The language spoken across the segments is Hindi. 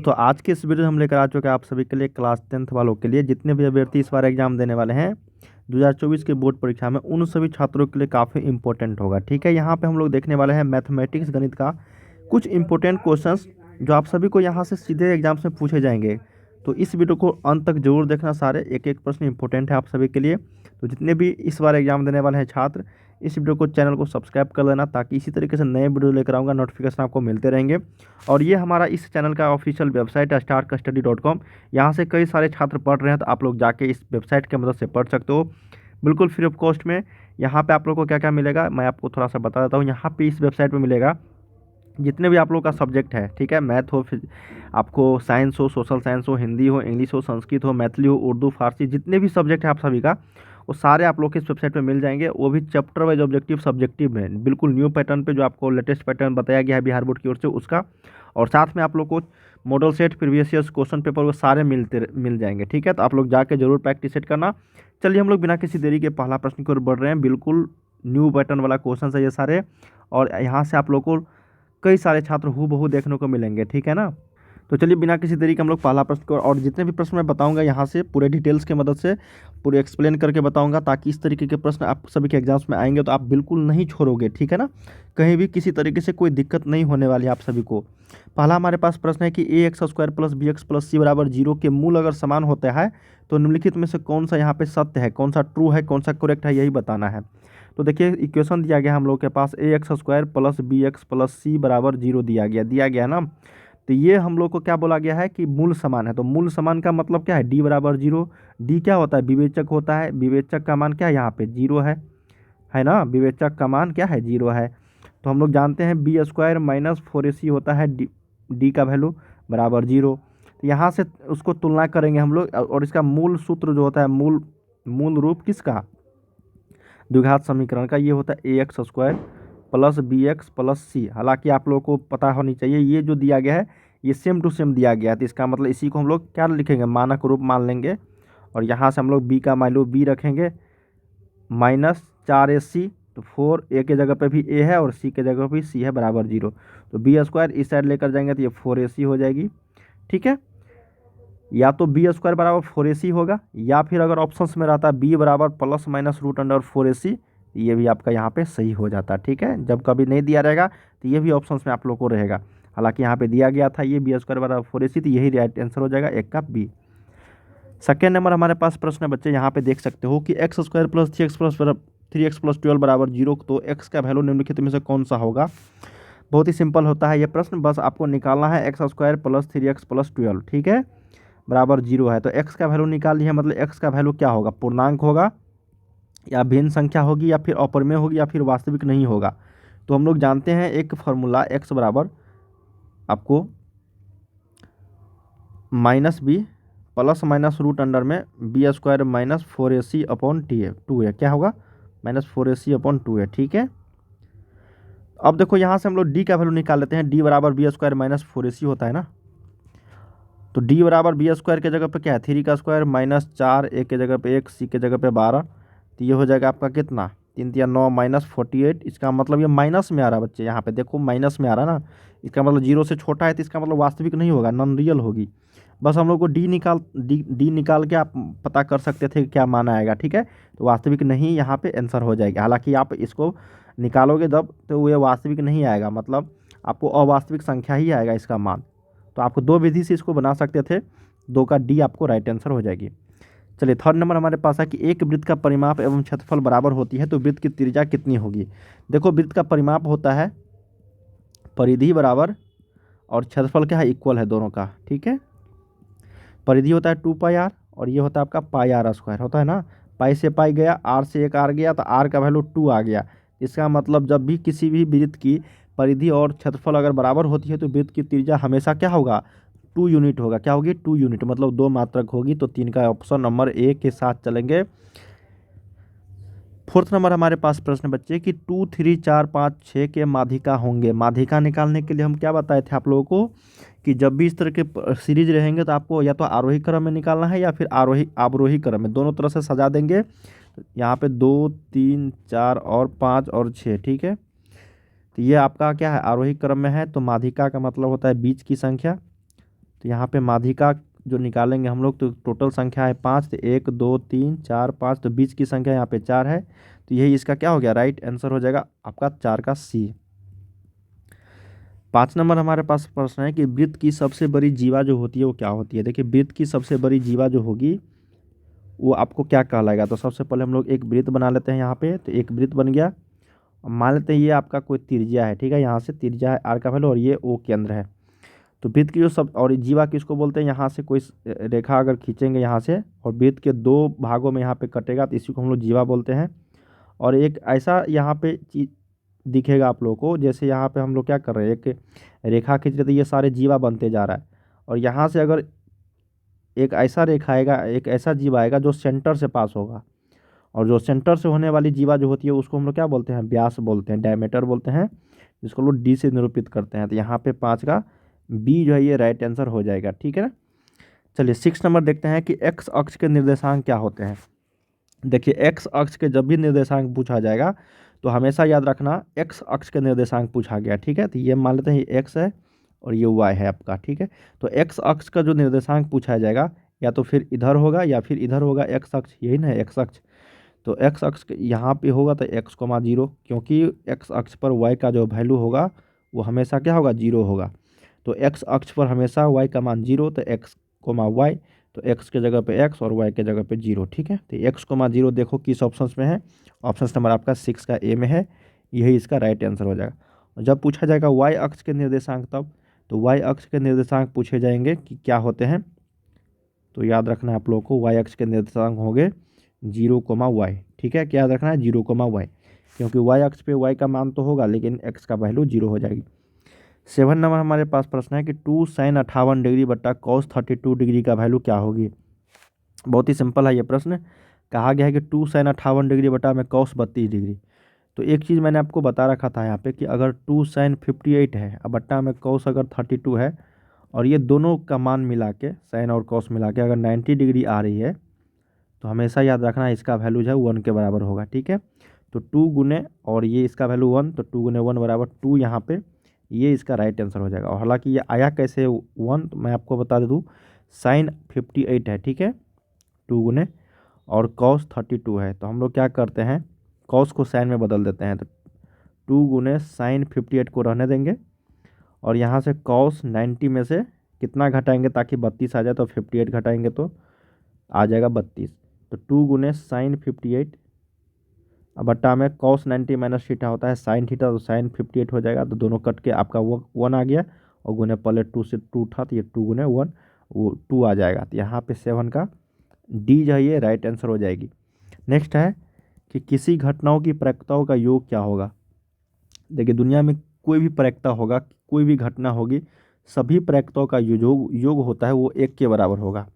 तो आज के इस वीडियो में हम लेकर आ चुके हैं आप सभी के लिए क्लास 10th वालों के लिए जितने भी अभ्यर्थी इस बार एग्जाम देने वाले हैं 2024 के बोर्ड परीक्षा में, उन सभी छात्रों के लिए काफ़ी इंपॉर्टेंट होगा। ठीक है, यहाँ पे हम लोग देखने वाले हैं मैथमेटिक्स गणित का कुछ इंपॉर्टेंट क्वेश्चंस जो आप सभी को यहाँ से सीधे एग्जाम्स में पूछे जाएंगे। तो इस वीडियो को अंत तक जरूर देखना, सारे एक एक प्रश्न इंपॉर्टेंट है आप सभी के लिए। तो जितने भी इस बार एग्जाम देने वाले हैं छात्र, इस वीडियो को चैनल को सब्सक्राइब कर लेना ताकि इसी तरीके से नए वीडियो लेकर आऊँगा, नोटिफिकेशन आपको मिलते रहेंगे। और ये हमारा इस चैनल का ऑफिशियल वेबसाइट है starkstudy.com। यहाँ से कई सारे छात्र पढ़ रहे हैं, तो आप लोग जाके इस वेबसाइट की मदद से पढ़ सकते हो बिल्कुल फ्री ऑफ कॉस्ट में। यहाँ पे आप लोग को क्या क्या मिलेगा मैं आपको थोड़ा सा बता देता हूँ। यहाँ पे इस वेबसाइट पे मिलेगा जितने भी आप लोग का सब्जेक्ट है, ठीक है, मैथ हो, फिर आपको साइंस हो, सोशल साइंस हो, हिंदी हो, इंग्लिश हो, संस्कृत हो, मैथिली हो, उर्दू, फारसी, जितने भी सब्जेक्ट है आप सभी का, वो सारे आप लोग के इस वेबसाइट पे मिल जाएंगे। वो भी चैप्टर वाइज ऑब्जेक्टिव सब्जेक्टिव में बिल्कुल न्यू पैटर्न पे, जो आपको लेटेस्ट पैटर्न बताया गया है बिहार बोर्ड की ओर से उसका। और साथ में आप लोग को model set, previous years question paper, वो सारे मिल जाएंगे। ठीक है, तो आप लोग जाके जरूर प्रैक्टिस सेट करना। चलिए हम लोग बिना किसी देरी के पहला प्रश्न की ओर बढ़ रहे हैं। बिल्कुल न्यू पैटर्न वाला क्वेश्चन है ये सारे, और यहाँ से आप लोग को कई सारे छात्र हूबहू देखने को मिलेंगे। ठीक है ना, तो चलिए बिना किसी देरी के हम लोग पहला प्रश्न को, और जितने भी प्रश्न मैं बताऊंगा यहाँ से पूरे डिटेल्स की मदद से पूरे एक्सप्लेन करके बताऊंगा, ताकि इस तरीके के प्रश्न आप सभी के एग्जाम्स में आएंगे तो आप बिल्कुल नहीं छोड़ोगे। ठीक है ना, कहीं भी किसी तरीके से कोई दिक्कत नहीं होने वाली आप सभी को। पहला हमारे पास प्रश्न है कि ax² + bx + c = 0 के मूल अगर समान होता है तो निम्नलिखित में से कौन सा यहाँ पे सत्य है, कौन सा ट्रू है, कौन सा करेक्ट है, यही बताना है। तो देखिए इक्वेशन दिया गया हम लोग के पास ax² + bx + c = 0 दिया गया ना। तो ये हम लोग को क्या बोला गया है कि मूल समान है। तो मूल समान का मतलब क्या है, d = 0। d क्या होता है, विवेचक होता है। विवेचक का मान क्या है, यहाँ पे 0 है ना, विवेचक का मान क्या है, 0 है। तो हम लोग जानते हैं b² - 4ac होता है, d का वैल्यू बराबर 0। तो यहाँ से उसको तुलना करेंगे हम लोग, और इसका मूल सूत्र जो होता है, मूल रूप किसका, द्विघात समीकरण का, ये होता है ax² + bx + c। हालांकि आप लोगों को पता होनी चाहिए ये जो दिया गया है ये सेम टू सेम दिया गया है, तो इसका मतलब इसी को हम लोग क्या लिखेंगे, मानक रूप मान लेंगे। और यहाँ से हम लोग b का वैल्यू b रखेंगे -4ac। तो 4 a के जगह पे भी a है और c के जगह पे भी c है, बराबर 0। तो b² इस साइड लेकर जाएंगे तो ये 4ac हो जाएगी। ठीक है, या तो b² = 4ac होगा, या फिर अगर ऑप्शंस में रहता b = ±√4ac, ये भी आपका यहाँ पे सही हो जाता। ठीक है, जब कभी नहीं दिया रहेगा तो ये भी ऑप्शंस में आप लोग को रहेगा। हालांकि यहाँ पे दिया गया था ये b² = 4ac, तो यही राइट आंसर हो जाएगा, एक का बी। सेकेंड नंबर हमारे पास प्रश्न है बच्चे, यहाँ पे देख सकते हो कि x² + 3x + 12 = 0। तो x का वैल्यू निम्नलिखित में से कौन सा होगा। बहुत ही सिंपल होता है ये प्रश्न, बस आपको निकालना है x² + 3x + 12, ठीक है, बराबर 0 है। तो x का वैल्यू निकाल लिया, मतलब x का वैल्यू क्या होगा, पूर्णांक होगा या भिन्न संख्या होगी या फिर अपरिमेय होगी या फिर वास्तविक नहीं होगा। तो हम लोग जानते हैं एक फार्मूला, x बराबर आपको -b ± b² - 4ac/2 है, क्या होगा, -4ac/2 है। ठीक है, अब देखो यहाँ से हम लोग d का वैल्यू निकाल लेते हैं। d = b² - 4ac होता है ना। तो d = b² के जगह पे क्या है, 3 का स्क्वायर -4, a के जगह पे 1, c के जगह पे 12। तो ये हो जाएगा आपका कितना, 3 × 9 -48। इसका मतलब ये माइनस में आ रहा है बच्चे, यहाँ पे देखो माइनस में आ रहा है ना, इसका मतलब 0 से छोटा है, तो इसका मतलब वास्तविक नहीं होगा, नॉन रियल होगी। बस हम लोग को d निकाल के आप पता कर सकते थे क्या माना आएगा। ठीक है, तो वास्तविक नहीं यहाँ पे आंसर हो जाएगा। हालांकि आप इसको निकालोगे जब तो ये वास्तविक नहीं आएगा, मतलब आपको अवास्तविक संख्या ही आएगा इसका मान। तो आपको दो विधि से इसको बना सकते थे, 2 का डी आपको राइट आंसर हो जाएगी। चलिए थर्ड नंबर हमारे पास है कि एक वृत्त का परिमाप एवं क्षेत्रफल बराबर होती है तो वृत्त की त्रिज्या कितनी होगी। देखो वृत्त का परिमाप होता है परिधि बराबर, और क्षेत्रफल क्या है, इक्वल है दोनों का। ठीक है, परिधि होता है 2πr और ये होता है आपका πr² होता है ना। पाई से पाई गया, r से एक r गया, तो r का वैल्यू 2 आ गया। इसका मतलब जब भी किसी भी वृत्त की परिधि और क्षेत्रफल अगर बराबर होती है तो वृत्त की त्रिज्या हमेशा क्या होगा, 2 यूनिट होगा। क्या होगी, 2 यूनिट, मतलब 2 मात्रक होगी। तो 3 का ऑप्शन नंबर ए के साथ चलेंगे। फोर्थ नंबर हमारे पास प्रश्न बच्चे कि 2, 3, 4, 5, 6 के माध्यिका होंगे। माध्यिका निकालने के लिए हम क्या बताए थे आप लोगों को कि जब भी इस तरह के सीरीज रहेंगे तो आपको या तो आरोही क्रम में निकालना है या फिर अवरोही क्रम में, दोनों तरह से सजा देंगे। यहाँ पे 2, 3, 4 और 5 और 6। ठीक है, तो ये आपका क्या है, आरोही क्रम में है। तो माध्यिका का मतलब होता है बीच की संख्या, तो यहाँ पे माध्यिका जो निकालेंगे हम लोग, तो टोटल संख्या है 5, तो 1 2 3 4 5, तो बीच की संख्या यहाँ पे 4 है, तो यही इसका क्या हो गया, राइट आंसर हो जाएगा आपका 4 का सी। 5 नंबर हमारे पास प्रश्न है कि वृत्त की सबसे बड़ी जीवा जो होती है वो क्या होती है। देखिए वृत्त की सबसे बड़ी जीवा जो होगी वो आपको क्या कहलाएगा। तो सबसे पहले हम लोग एक वृत्त बना लेते हैं यहाँ पे, तो एक वृत्त बन गया। मान लेते हैं ये आपका कोई त्रिज्या है, ठीक है, यहाँ से त्रिज्या है आर का वैल्यू और ये ओ केंद्र है। तो वृत्त की जो सब, और जीवा किसको बोलते हैं, यहाँ से कोई रेखा अगर खींचेंगे यहाँ से और वृत्त के 2 भागों में यहाँ पे कटेगा तो इसी को हम लोग जीवा बोलते हैं। और एक ऐसा यहाँ पे चीज दिखेगा आप लोगों को, जैसे यहाँ पे हम लोग क्या कर रहे हैं, एक रेखा खींच रहे, तो ये सारे जीवा बनते जा रहा है। और यहाँ से अगर एक ऐसा रेखा आएगा, एक ऐसा जीवा आएगा जो सेंटर से पास होगा, और जो सेंटर से होने वाली जीवा जो होती है उसको हम लोग क्या बोलते हैं, व्यास बोलते हैं, डायमीटर बोलते हैं, जिसको लोग डी से निरूपित करते हैं। तो यहाँ पे 5 का बी जो है ये राइट आंसर हो जाएगा, ठीक है ना। चलिए 6 नंबर देखते हैं कि एक्स अक्ष के निर्देशांक क्या होते हैं। देखिए एक्स अक्ष के जब भी निर्देशांक पूछा जाएगा तो हमेशा याद रखना एक्स अक्ष के निर्देशांक पूछा गया, ठीक है। तो ये मान लेते हैं ये एक्स है और ये वाई है आपका, ठीक है। तो एक्स अक्ष का जो निर्देशांक पूछा जाएगा या तो फिर इधर होगा या फिर इधर होगा, एक्स अक्ष यही ना है एक्स अक्ष। तो एक्स अक्ष यहाँ पे होगा तो एक्स कोमा जीरो, क्योंकि एक्स अक्ष पर वाई का जो वैल्यू होगा वो हमेशा क्या होगा, जीरो होगा। तो एक्स अक्ष पर हमेशा वाई का मान जीरो, तो एक्स कोमा वाई, तो एक्स के जगह पे एक्स और वाई के जगह पे जीरो, ठीक है। तो एक्स कोमा जीरो देखो किस ऑप्शन में है, ऑप्शन नंबर आपका 6 का ए में है, यही इसका राइट आंसर हो जाएगा। और जब पूछा जाएगा वाई अक्ष के निर्देशांक तब, तो वाई अक्ष के निर्देशांक पूछे जाएंगे कि क्या होते हैं, तो याद रखना है आप लोगों को वाई अक्ष के निर्देशांक होंगे 0,y, ठीक है। क्या याद रखना है, 0,y, क्योंकि वाई अक्ष पे वाई का मान तो होगा लेकिन एक्स का वैल्यू 0 हो जाएगी। 7 नंबर हमारे पास प्रश्न है कि 2 sin 58 डिग्री बट्टा cos 32 डिग्री का वैल्यू क्या होगी। बहुत ही सिंपल है ये प्रश्न। कहा गया है कि 2 sin 58 डिग्री बटा में cos 32 डिग्री। तो एक चीज़ मैंने आपको बता रखा था यहाँ पे कि अगर 2 sin 58 है और बट्टा में cos अगर 32 है, और ये दोनों का मान मिला के साइन और cos मिला के अगर 90 डिग्री आ रही है, तो हमेशा याद रखना इसका वैल्यू जो है 1 के बराबर होगा, ठीक है। तो 2 गुने और ये इसका वैल्यू 1, तो 2 गुने 1 बराबर 2, यहाँ पे ये इसका राइट आंसर हो जाएगा। और हालांकि ये आया कैसे 1, तो मैं आपको बता दूँ, साइन 58 है, ठीक है, 2 गुने और कॉस 32 है, तो हम लोग क्या करते हैं कॉस को साइन में बदल देते हैं। तो 2 गुने साइन 58 को रहने देंगे और यहाँ से कॉस 90 में से कितना घटाएंगे ताकि 32 आ जाए, तो 58 घटाएंगे तो आ जाएगा 32। तो 2 गुने साइन 58 अब बट्टा में कॉस 90 माइनस थीटा होता है साइन थीटा, तो साइन 58 हो जाएगा। तो दोनों कट के आपका वो 1 आ गया और गुने पहले 2 से 2 था, तो ये 2 गुने 1 वो 2 आ जाएगा। तो यहाँ पे 7 का डी जो है ये राइट आंसर हो जाएगी। नेक्स्ट है कि किसी घटनाओं की प्रायिकताओं का योग क्या होगा। देखिए दुनिया में कोई भी प्रायिकता होगा, कोई भी घटना होगी, सभी प्रायिकताओं का योग होता है वो 1 के बराबर होगा।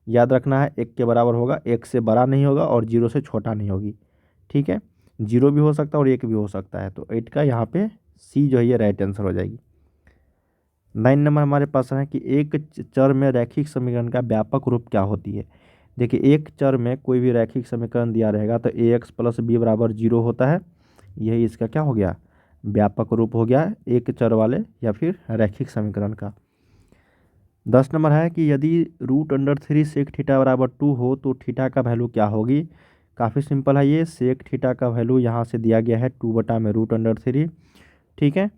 याद रखना है 1 के बराबर होगा, 1 से बड़ा नहीं होगा और 0 से छोटा नहीं होगी, ठीक है। 0 भी हो सकता है और 1 भी हो सकता है। तो 8 का यहाँ पे सी जो है ये राइट आंसर हो जाएगी। 9 नंबर हमारे पास है कि एक चर में रैखिक समीकरण का व्यापक रूप क्या होती है। देखिए एक चर में कोई भी रैखिक समीकरण दिया रहेगा तो ax प्लस बी बराबर 0 होता है, यही इसका क्या हो गया, व्यापक रूप हो गया एक चर वाले या फिर रैखिक समीकरण का। 10 नंबर है कि यदि √3 सेक थीटा बराबर 2 हो तो थीटा का वैल्यू क्या होगी। काफ़ी सिंपल है ये, सेक थीटा का वैल्यू यहाँ से दिया गया है 2 बटा में √3, ठीक है।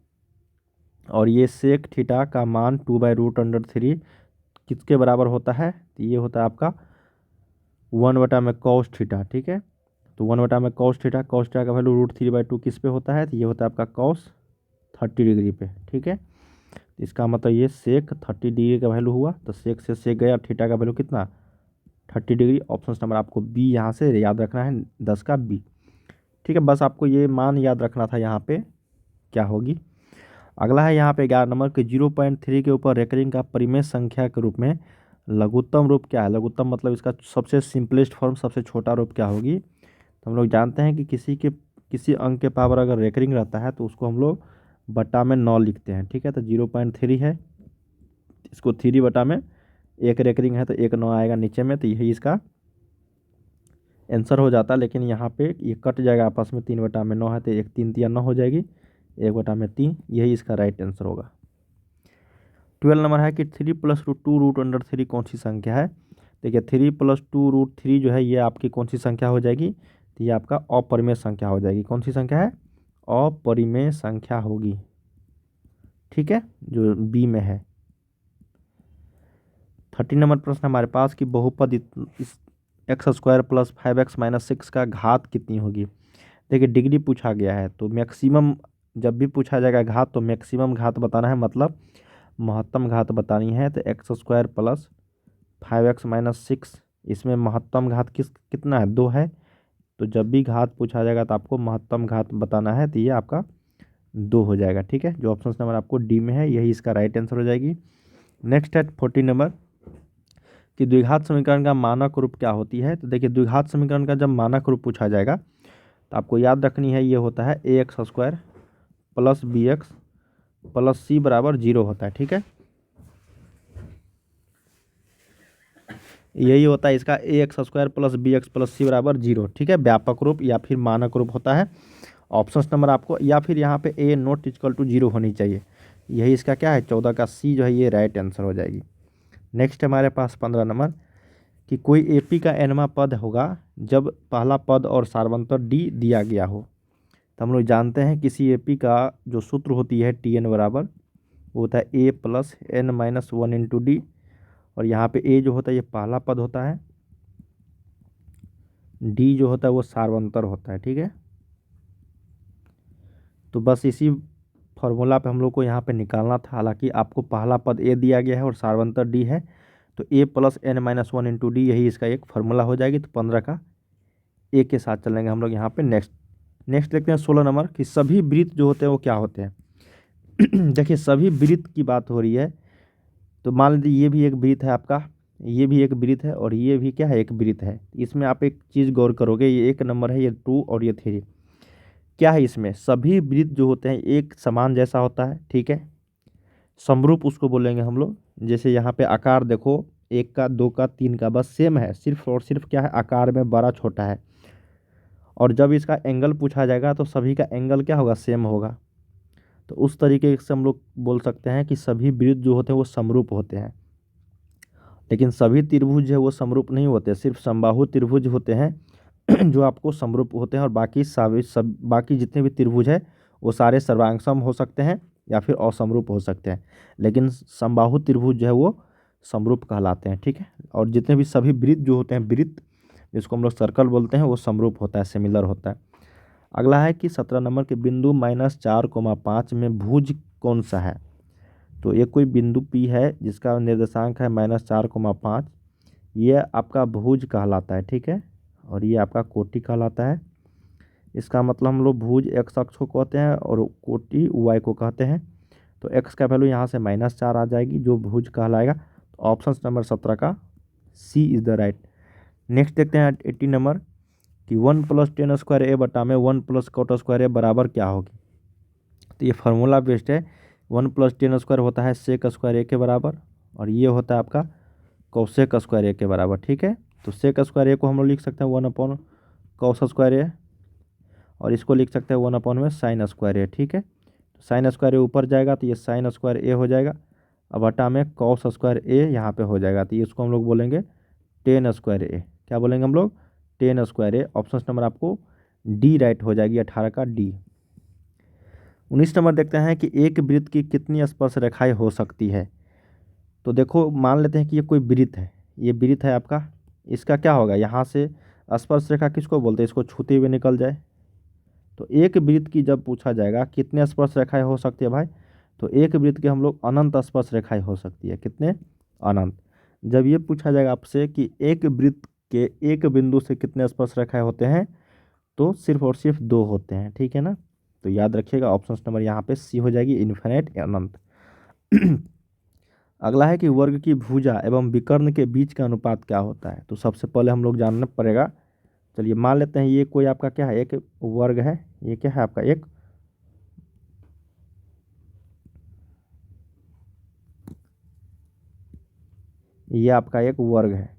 और ये सेक थीटा का मान 2/√3 किसके बराबर होता है, तो ये होता है आपका 1 बटा में कॉस थीटा, ठीक है। तो 1 बटा में कॉस थीटा का वैल्यू √3/2 किस पे होता है, तो ये होता है आपका कॉस 30 डिग्री पे, ठीक है। इसका मतलब ये सेक 30 डिग्री का वैल्यू हुआ, तो सेक से सेक गया, थीटा का वैल्यू कितना 30 डिग्री। ऑप्शन नंबर आपको बी यहाँ से याद रखना है, 10 का बी, ठीक है। बस आपको ये मान याद रखना था यहाँ पे क्या होगी। अगला है यहाँ पे 11 नंबर के 0.3 के ऊपर रेकरिंग का परिमेय संख्या के रूप में लघुत्तम रूप क्या है। लघुत्तम मतलब इसका सबसे सिंपलेस्ट फॉर्म, सबसे छोटा रूप क्या होगी। तो हम लोग जानते हैं कि किसी अंक के पावर अगर रेकरिंग रहता है तो उसको हम लोग बटा में 9 लिखते हैं, ठीक है। तो 0.3 है, इसको 3 बटा में 1 रेकरिंग है तो 1 9 आएगा नीचे में, तो यही इसका आंसर हो जाता है। लेकिन यहाँ पे ये कट जाएगा आपस में, 3 बटा में 9 है तो 1 3 3 9 हो जाएगी, 1 बटा में 3, यही इसका राइट आंसर होगा। 12 नंबर है कि 3 + √2√3 कौन सी संख्या है। देखिए 3 + 2√3 जो है ये आपकी कौन सी संख्या हो जाएगी, तो ये आपका अपरिमेय संख्या हो जाएगी। कौन सी संख्या है, अपरिमेय संख्या होगी, ठीक है, जो बी में है। 13 नंबर प्रश्न हमारे पास कि बहुपद इस x² + 5x - 6 का घात कितनी होगी। देखिए डिग्री पूछा गया है, तो मैक्सिमम जब भी पूछा जाएगा घात तो मैक्सिमम घात बताना है, मतलब महत्तम घात बतानी है। तो x² + 5x - 6 इसमें महत्तम घात कितना है, 2 है। तो जब भी घात पूछा जाएगा तो आपको महत्तम घात बताना है, तो ये आपका 2 हो जाएगा, ठीक है। जो ऑप्शन नंबर आपको डी में है यही इसका राइट आंसर हो जाएगी। नेक्स्ट है 14 नंबर कि द्विघात समीकरण का मानक रूप क्या होती है। तो देखिए द्विघात समीकरण का जब मानक रूप पूछा जाएगा तो आपको याद रखनी है, ये होता है ax² + bx + c = 0 होता है, ठीक है। यही होता है इसका ax² + bx + c = 0, ठीक है। व्यापक रूप या फिर मानक रूप होता है। ऑप्शन नंबर आपको या फिर यहाँ पे a ≠ 0 होनी चाहिए, यही इसका क्या है 14 का सी जो है ये राइट आंसर हो जाएगी। नेक्स्ट हमारे पास 15 नंबर कि कोई एपी का एनवा पद होगा जब पहला पद और सार्वंतर डी दिया गया हो। तो हम लोग जानते हैं किसी एपी का जो सूत्र होती है टी एन बराबर वो होता है a plus n minus 1 into d, और यहाँ पे ए जो होता है ये पहला पद होता है, डी जो होता है वो सार्वंतर होता है, ठीक है। तो बस इसी फॉर्मूला पे हम लोग को यहाँ पे निकालना था। हालांकि आपको पहला पद ए दिया गया है और सार्वंतर डी है, तो a plus n minus 1 into d यही इसका एक फार्मूला हो जाएगी। तो 15 का ए के साथ चलेंगे हम लोग यहाँ पे। नेक्स्ट देखते हैं 16 नंबर कि सभी वृत्त जो होते हैं वो क्या होते हैं। देखिए सभी वृत्त की बात हो रही है, तो मान लीजिए ये भी एक वृत्त है आपका, ये भी एक वृत्त है और ये भी क्या है एक वृत्त है। इसमें आप एक चीज़ गौर करोगे, ये 1 नंबर है, ये 2 और ये 3, क्या है इसमें सभी वृत्त जो होते हैं एक समान जैसा होता है, ठीक है। समरूप उसको बोलेंगे हम लोग। जैसे यहाँ पे आकार देखो 1 का 2 का 3 का बस सेम है, सिर्फ और सिर्फ क्या है आकार में बड़ा छोटा है। और जब इसका एंगल पूछा जाएगा तो सभी का एंगल क्या होगा, सेम होगा। तो उस तरीके से हम लोग बोल सकते हैं कि सभी वृत्त जो होते हैं वो समरूप होते हैं। लेकिन सभी त्रिभुज है वो समरूप नहीं होते, सिर्फ समबाहु त्रिभुज होते हैं जो आपको समरूप होते हैं, और बाकी बाकी जितने भी त्रिभुज है वो सारे सर्वांगसम हो सकते हैं या फिर असमरूप हो सकते हैं। लेकिन समबाहु त्रिभुज जो है वो समरूप कहलाते हैं, ठीक है। और जितने भी सभी वृत्त जो होते हैं, वृत्त जिसको हम लोग सर्कल बोलते हैं, वो समरूप होता है, सिमिलर होता है। अगला है कि 17 नंबर के बिंदु -4,5 में भुज कौन सा है। तो ये कोई बिंदु P है जिसका निर्देशांक है -4,5, ये आपका भुज कहलाता है, ठीक है। और ये आपका कोटि कहलाता है। इसका मतलब हम लोग भुज x अक्ष को कहते हैं और कोटि y को कहते हैं। तो x का वैल्यू यहाँ से -4 आ जाएगी जो भुज कहलाएगा। तो ऑप्शन नंबर 17 का सी इज़ द राइट। नेक्स्ट देखते हैं 18 नंबर कि 1 + tan² a बटा में 1 + cot² a बराबर क्या होगी। तो ये फार्मूला बेस्ड है। 1 + tan² होता है sec² a के बराबर, और ये होता है आपका cosec² a के बराबर, ठीक है। तो sec² a को हम लोग लिख सकते हैं 1/cos²a, और इसको लिख सकते हैं 1/sin²a, ठीक है। तो sin² ऊपर जाएगा तो ये sin² a हो जाएगा, अब हटा में cos² a यहाँ पे हो जाएगा, तो ये इसको हम लोग बोलेंगे tan² a। क्या बोलेंगे हम लोग, tan² a। ऑप्शन नंबर आपको डी राइट हो जाएगी, 18 का डी। 19 नंबर देखते हैं कि एक वृत्त की कितनी स्पर्श रेखाएं हो सकती है। तो देखो मान लेते हैं कि ये कोई वृत्त है, ये वृत्त है आपका, इसका क्या होगा यहाँ से स्पर्श रेखा किसको बोलते हैं, इसको छूते हुए निकल जाए। तो एक वृत्त की जब पूछा जाएगा कितने स्पर्श रेखाएं हो सकती है भाई, तो एक वृत्त के हम लोग अनंत स्पर्श रेखाएं हो सकती है। कितने, अनंत। जब ये पूछा जाएगा आपसे कि एक वृत्त के एक बिंदु से कितने स्पर्श रेखाएं होते हैं, तो सिर्फ और सिर्फ 2 होते हैं, ठीक है ना। तो याद रखिएगा ऑप्शन नंबर यहाँ पे सी हो जाएगी, इन्फिनिट अनंत। अगला है कि वर्ग की भुजा एवं विकर्ण के बीच का अनुपात क्या होता है। तो सबसे पहले हम लोग जानना पड़ेगा। चलिए मान लेते हैं ये कोई आपका क्या है, एक वर्ग है, ये क्या है आपका एक ये आपका एक वर्ग है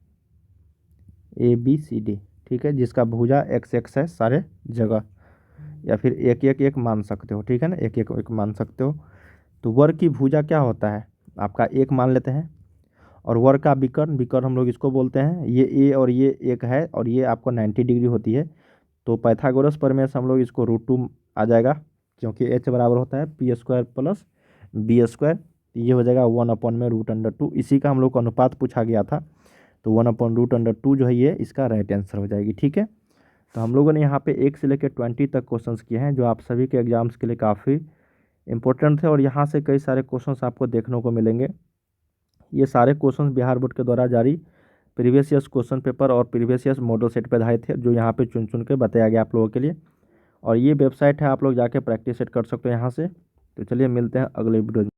ABCD, ठीक है, जिसका भुजा x है सारे जगह, या फिर एक एक एक मान सकते हो, ठीक है ना, एक एक एक मान सकते हो। तो वर्ग की भुजा क्या होता है, आपका 1 मान लेते हैं। और वर्ग का विकर्ण, विकर्ण हम लोग इसको बोलते हैं, ये ए और ये 1 है और ये आपको 90 डिग्री होती है। तो पाइथागोरस प्रमेय से हम लोग इसको √2 आ जाएगा, क्योंकि एच बराबर होता है p² प्लस b²। ये हो जाएगा 1/√2। इसी का हम लोग को अनुपात पूछा गया था, तो 1/√2 जो है ये इसका राइट आंसर हो जाएगी। ठीक है, तो हम लोगों ने यहाँ पे 1 से लेकर 20 तक क्वेश्चंस किए हैं, जो आप सभी के एग्जाम्स के लिए काफ़ी इंपॉर्टेंट थे और यहाँ से कई सारे क्वेश्चंस आपको देखने को मिलेंगे। ये सारे क्वेश्चंस बिहार बोर्ड के द्वारा जारी प्रीवियस ईयर्स क्वेश्चन पेपर और प्रीवियस ईयर्स मॉडल सेट पर आधारित थे, जो यहाँ पे चुन चुन के बताया गया आप लोगों के लिए। और ये वेबसाइट है, आप लोग जाके प्रैक्टिस सेट कर सकते हो यहाँ से। तो चलिए मिलते हैं अगले वीडियो में।